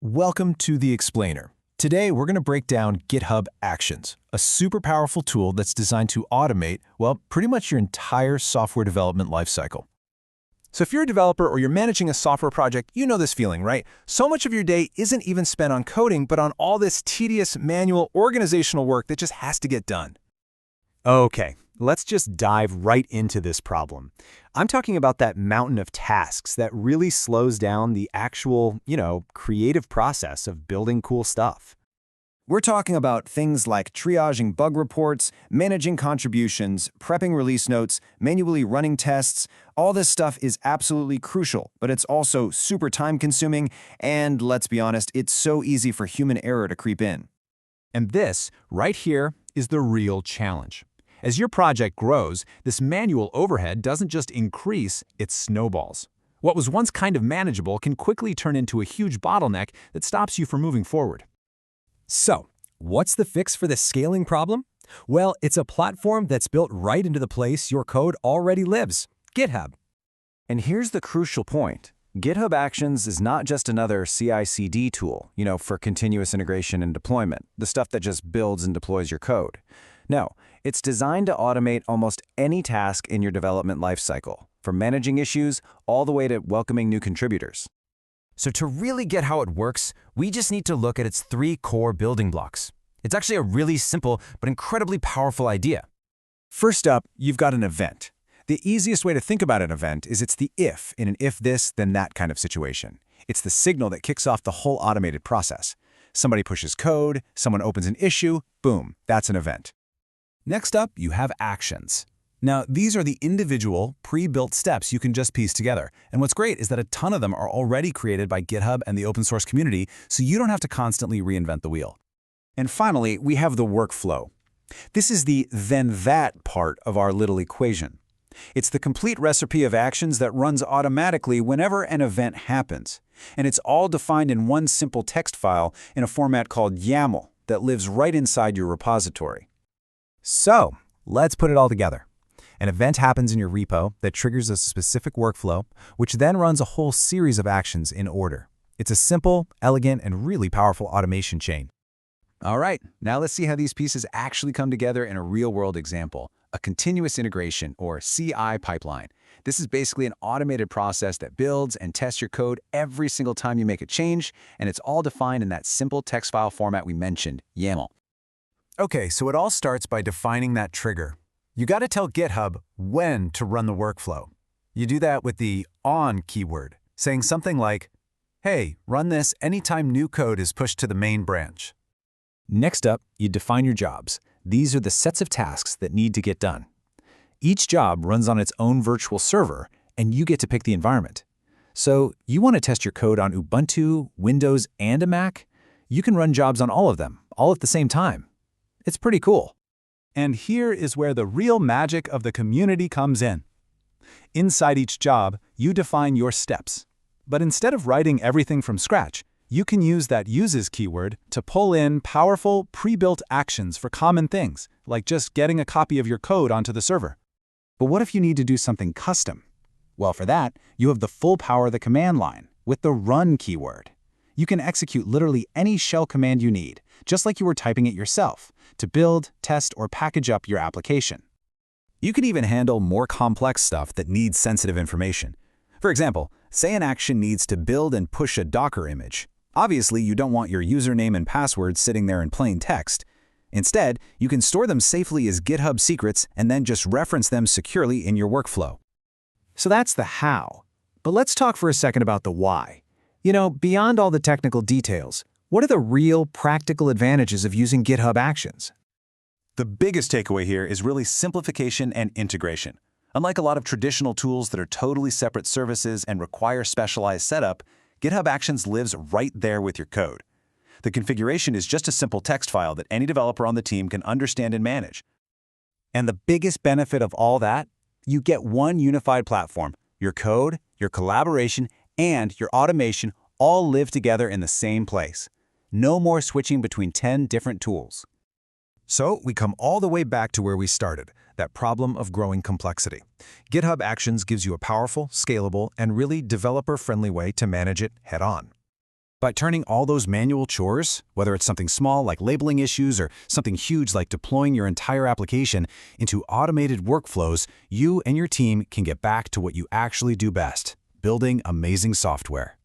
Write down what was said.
Welcome to The Explainer. Today, we're going to break down GitHub Actions, a super powerful tool that's designed to automate, well, pretty much your entire software development lifecycle. So if you're a developer or you're managing a software project, you know this feeling, right? So much of your day isn't even spent on coding, but on all this tedious, manual, organizational work that just has to get done. Okay, let's just dive right into this problem. I'm talking about that mountain of tasks that really slows down the actual, creative process of building cool stuff. We're talking about things like triaging bug reports, managing contributions, prepping release notes, manually running tests. All this stuff is absolutely crucial, but it's also super time-consuming, and let's be honest, it's so easy for human error to creep in. And this, right here, is the real challenge. As your project grows, this manual overhead doesn't just increase, it snowballs. What was once kind of manageable can quickly turn into a huge bottleneck that stops you from moving forward. So, what's the fix for this scaling problem? Well, it's a platform that's built right into the place your code already lives, GitHub. And here's the crucial point. GitHub Actions is not just another CI/CD tool, for continuous integration and deployment, the stuff that just builds and deploys your code. No, it's designed to automate almost any task in your development lifecycle, from managing issues all the way to welcoming new contributors. So to really get how it works, we just need to look at its three core building blocks. It's actually a really simple but incredibly powerful idea. First up, you've got an event. The easiest way to think about an event is it's the if in an if this, then that kind of situation. It's the signal that kicks off the whole automated process. Somebody pushes code, someone opens an issue, boom, that's an event. Next up, you have actions. Now, these are the individual, pre-built steps you can just piece together. And what's great is that a ton of them are already created by GitHub and the open source community, so you don't have to constantly reinvent the wheel. And finally, we have the workflow. This is the then-that part of our little equation. It's the complete recipe of actions that runs automatically whenever an event happens. And it's all defined in one simple text file in a format called YAML that lives right inside your repository. So, let's put it all together. An event happens in your repo that triggers a specific workflow, which then runs a whole series of actions in order. It's a simple, elegant, and really powerful automation chain. All right, now let's see how these pieces actually come together in a real-world example, a continuous integration, or CI pipeline. This is basically an automated process that builds and tests your code every single time you make a change, and it's all defined in that simple text file format we mentioned, YAML. Okay, so it all starts by defining that trigger. You got to tell GitHub when to run the workflow. You do that with the on keyword, saying something like, hey, run this anytime new code is pushed to the main branch. Next up, you define your jobs. These are the sets of tasks that need to get done. Each job runs on its own virtual server, and you get to pick the environment. So you want to test your code on Ubuntu, Windows, and a Mac? You can run jobs on all of them, all at the same time. It's pretty cool. And here is where the real magic of the community comes in. Inside each job, you define your steps. But instead of writing everything from scratch, you can use that uses keyword to pull in powerful, pre-built actions for common things, like just getting a copy of your code onto the server. But what if you need to do something custom? Well, for that, you have the full power of the command line with the run keyword. You can execute literally any shell command you need, just like you were typing it yourself, to build, test, or package up your application. You can even handle more complex stuff that needs sensitive information. For example, say an action needs to build and push a Docker image. Obviously, you don't want your username and password sitting there in plain text. Instead, you can store them safely as GitHub secrets and then just reference them securely in your workflow. So that's the how. But let's talk for a second about the why. Beyond all the technical details, what are the real practical advantages of using GitHub Actions? The biggest takeaway here is really simplification and integration. Unlike a lot of traditional tools that are totally separate services and require specialized setup, GitHub Actions lives right there with your code. The configuration is just a simple text file that any developer on the team can understand and manage. And the biggest benefit of all that? You get one unified platform. Your code, your collaboration, and your automation all live together in the same place. No more switching between 10 different tools. So we come all the way back to where we started, that problem of growing complexity. GitHub Actions gives you a powerful, scalable, and really developer-friendly way to manage it head-on. By turning all those manual chores, whether it's something small like labeling issues or something huge like deploying your entire application, into automated workflows, you and your team can get back to what you actually do best: building amazing software.